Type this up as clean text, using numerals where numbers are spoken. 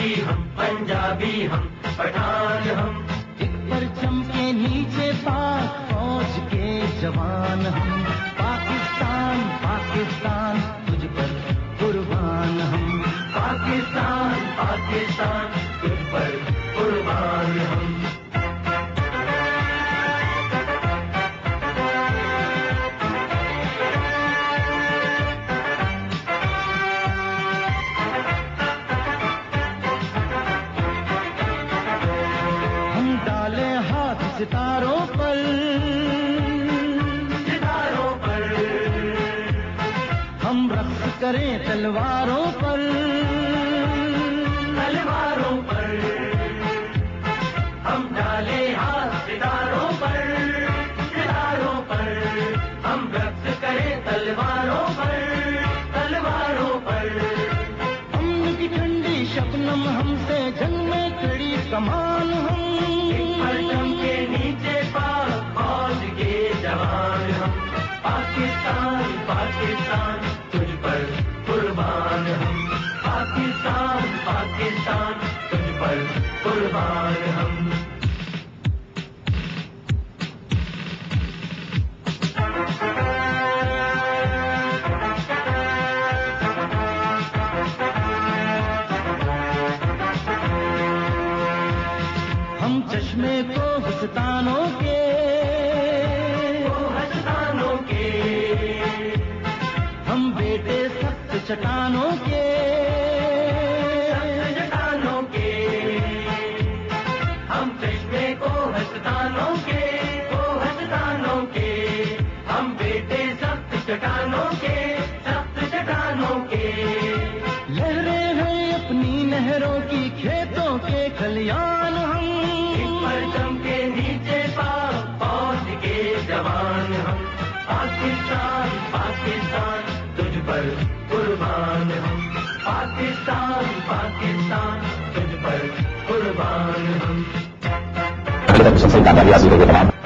कश्मीरी हम, पंजाबी हम, पठान हम, एक परचम के नीचे पाक फौज के जवान हम। पाकिस्तान पाकिस्तान तुझ पर कुर्बान हम। पाकिस्तान पाकिस्तान तुझ पर कुर्बान हम। सितारों पर, सितारों पर, हम रक्स करें तलवारों पर, तलवारों पर, हम डाले हाथ सितारों पर, सितारों पर, हम रक्स करें तलवारों पर, तलवारों पर। अम्न की ठंडी शबनम हमसे जंग में खड़ी कमान हम। परचम के नीचे पाक फौज के जवान हम। पाकिस्तान पाकिस्तान तुझ पर कुर्बान हम। पाकिस्तान पाकिस्तान तुझ पर कुर्बान हम। हम चश्मे को हस्तानों के, हस्तानों के, हम बेटे सख्त चट्टानों के, सख्त चट्टानों के, हम चश्मे को हस्तानों के, हस्तानों के, हम बेटे सख्त चट्टानों के, सख्त चट्टानों के। लहरें हैं अपनी नहरों की, खेतों के खलियान हम। परचम के नीचे पाक फौज के जवान हम। पाकिस्तान पाकिस्तान तुझ पर कुर्बान हम। पाकिस्तान पाकिस्तान तुझ पर कुर्बान हम। सबसे कामयाबी हासिल होगी तमाम